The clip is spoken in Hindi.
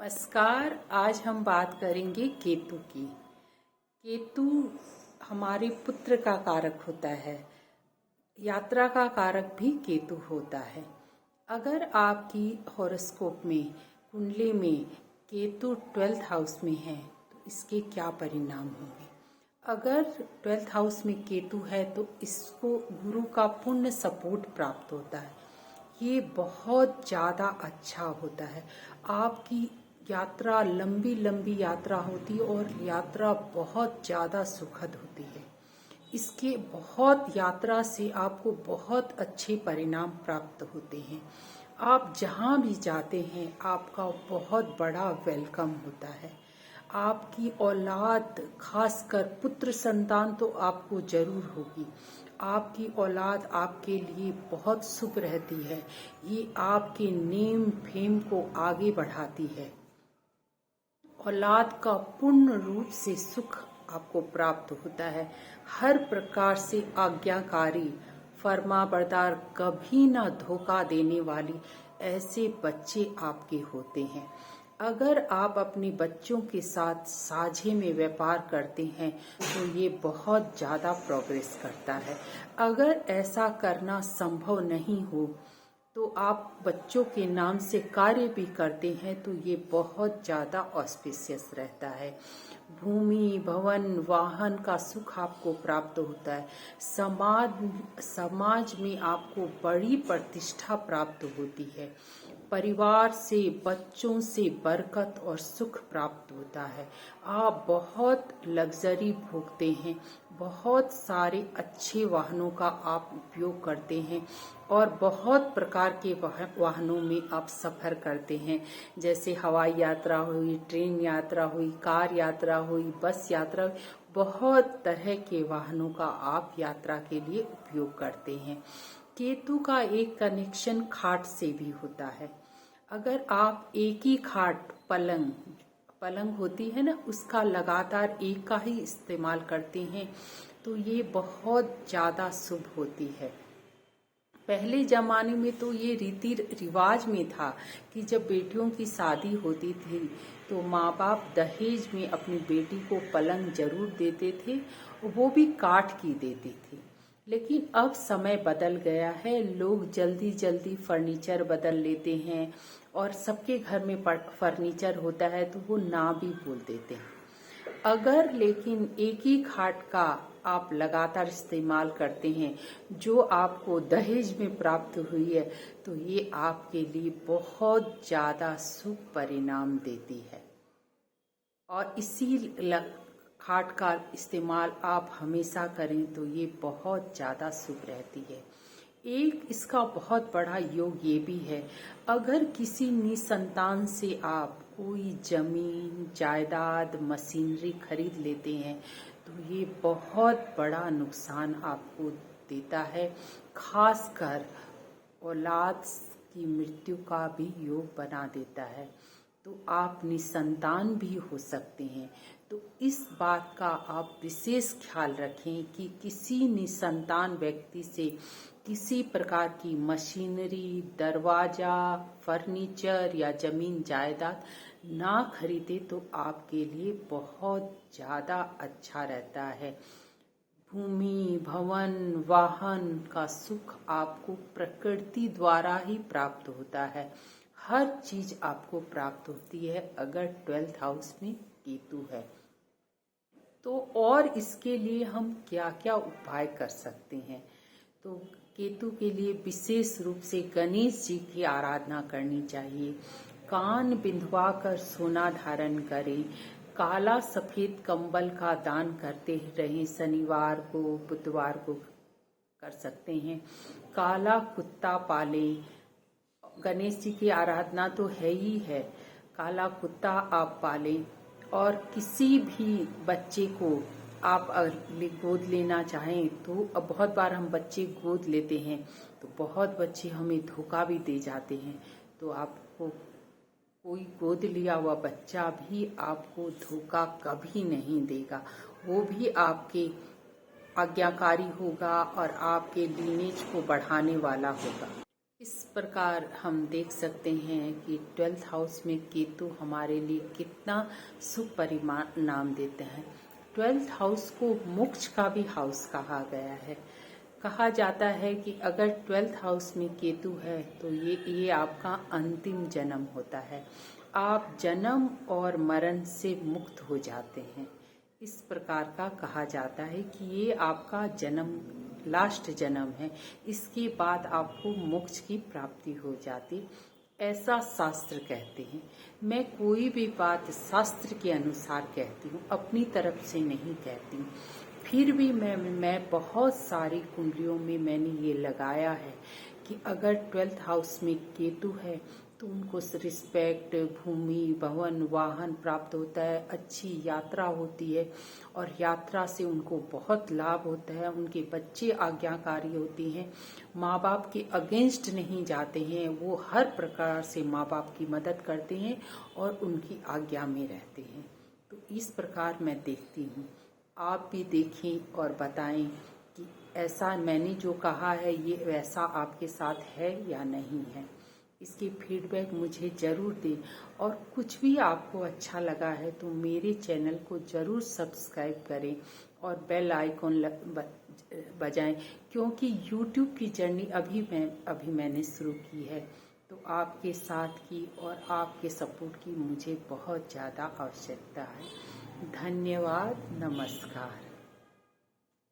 नमस्कार। आज हम बात करेंगे केतु की। केतु हमारे पुत्र का कारक होता है। यात्रा का कारक भी केतु होता है। अगर आपकी हॉरोस्कोप में कुंडली में केतु 12th हाउस में है तो इसके क्या परिणाम होंगे। अगर 12th हाउस में केतु है तो इसको गुरु का पूर्ण सपोर्ट प्राप्त होता है। ये बहुत ज़्यादा अच्छा होता है। आपकी यात्रा लंबी लंबी यात्रा होती है और यात्रा बहुत ज़्यादा सुखद होती है। इसके बहुत यात्रा से आपको बहुत अच्छे परिणाम प्राप्त होते हैं। आप जहाँ भी जाते हैं आपका बहुत बड़ा वेलकम होता है। आपकी औलाद, खासकर पुत्र संतान तो आपको जरूर होगी। आपकी औलाद आपके लिए बहुत शुभ रहती है। ये आपके नेम फेम को आगे बढ़ाती है। औलाद का पूर्ण रूप से सुख आपको प्राप्त होता है। हर प्रकार से आज्ञाकारी, फरमाबरदार, कभी ना धोखा देने वाली ऐसे बच्चे आपके होते हैं। अगर आप अपने बच्चों के साथ साझे में व्यापार करते हैं तो ये बहुत ज़्यादा प्रोग्रेस करता है। अगर ऐसा करना संभव नहीं हो तो आप बच्चों के नाम से कार्य भी करते हैं तो ये बहुत ज़्यादा ऑस्पिशियस रहता है। भूमि, भवन, वाहन का सुख आपको प्राप्त होता है। समाज में आपको बड़ी प्रतिष्ठा प्राप्त होती है। परिवार से, बच्चों से बरकत और सुख प्राप्त होता है। आप बहुत लग्जरी भोगते हैं। बहुत सारे अच्छे वाहनों का आप उपयोग करते हैं और बहुत प्रकार के वाहनों में आप सफ़र करते हैं। जैसे हवाई यात्रा हुई, ट्रेन यात्रा हुई, कार यात्रा हुई, बस यात्रा, बहुत तरह के वाहनों का आप यात्रा के लिए उपयोग करते हैं। केतु का एक कनेक्शन खाट से भी होता है। अगर आप एक ही खाट, पलंग होती है ना, उसका लगातार एक का ही इस्तेमाल करते हैं तो ये बहुत ज़्यादा शुभ होती है। पहले जमाने में तो ये रीति रिवाज में था कि जब बेटियों की शादी होती थी तो माँ बाप दहेज में अपनी बेटी को पलंग जरूर देते थे, वो भी काठ की देते थे। लेकिन अब समय बदल गया है। लोग जल्दी जल्दी फर्नीचर बदल लेते हैं और सबके घर में फर्नीचर होता है तो वो ना भी बोल देते हैं। अगर लेकिन एक ही खाट का आप लगातार इस्तेमाल करते हैं जो आपको दहेज में प्राप्त हुई है तो ये आपके लिए बहुत ज़्यादा शुभ परिणाम देती है। और इसी खाट का इस्तेमाल आप हमेशा करें तो ये बहुत ज़्यादा शुभ रहती है। एक इसका बहुत बड़ा योग ये भी है, अगर किसी निसंतान से आप कोई जमीन, जायदाद, मशीनरी खरीद लेते हैं तो ये बहुत बड़ा नुकसान आपको देता है। खासकर औलाद की मृत्यु का भी योग बना देता है। तो आप निसंतान भी हो सकते हैं। तो इस बात का आप विशेष ख्याल रखें कि किसी निसंतान व्यक्ति से किसी प्रकार की मशीनरी, दरवाजा, फर्नीचर या जमीन जायदाद ना खरीदे तो आपके लिए बहुत ज़्यादा अच्छा रहता है। भूमि, भवन, वाहन का सुख आपको प्रकृति द्वारा ही प्राप्त होता है। हर चीज आपको प्राप्त होती है अगर 12th हाउस में केतु है तो। और इसके लिए हम क्या क्या उपाय कर सकते हैं, तो केतु के लिए विशेष रूप से गणेश जी की आराधना करनी चाहिए। कान बिंधवा कर सोना धारण करें। काला सफेद कंबल का दान करते रहें। शनिवार को, बुधवार को कर सकते हैं। काला कुत्ता पाले। गणेश जी की आराधना तो है ही है। काला कुत्ता आप पालें। और किसी भी बच्चे को आप गोद लेना चाहें तो अब बहुत बार हम बच्चे गोद लेते हैं तो बहुत बच्चे हमें धोखा भी दे जाते हैं। तो आपको कोई गोद लिया हुआ बच्चा भी आपको धोखा कभी नहीं देगा। वो भी आपके आज्ञाकारी होगा और आपके लीनेज को बढ़ाने वाला होगा। इस प्रकार हम देख सकते हैं कि 12th हाउस में केतु हमारे लिए कितना शुभ परिणाम देते हैं। 12th हाउस को मोक्ष का भी हाउस कहा गया है। कहा जाता है कि अगर 12th हाउस में केतु है तो ये आपका अंतिम जन्म होता है। आप जन्म और मरण से मुक्त हो जाते हैं। इस प्रकार का कहा जाता है कि ये आपका जन्म लास्ट जन्म है, इसके बाद आपको मोक्ष की प्राप्ति हो जाती, ऐसा शास्त्र कहते हैं। मैं कोई भी बात शास्त्र के अनुसार कहती हूँ, अपनी तरफ से नहीं कहती हूँ। फिर भी मैं बहुत सारी कुंडलियों में मैंने ये लगाया है कि अगर 12th हाउस में केतु है तो उनको रिस्पेक्ट, भूमि, भवन, वाहन प्राप्त होता है, अच्छी यात्रा होती है और यात्रा से उनको बहुत लाभ होता है। उनके बच्चे आज्ञाकारी होते हैं, माँ बाप के अगेंस्ट नहीं जाते हैं, वो हर प्रकार से माँ बाप की मदद करते हैं और उनकी आज्ञा में रहते हैं। तो इस प्रकार मैं देखती हूँ, आप भी देखें और बताएं कि ऐसा मैंने जो कहा है ये वैसा आपके साथ है या नहीं है। इसकी फीडबैक मुझे ज़रूर दें और कुछ भी आपको अच्छा लगा है तो मेरे चैनल को ज़रूर सब्सक्राइब करें और बेल आइकॉन बजाएं, क्योंकि यूट्यूब की जर्नी अभी मैंने शुरू की है। तो आपके साथ की और आपके सपोर्ट की मुझे बहुत ज़्यादा आवश्यकता है। धन्यवाद, नमस्कार।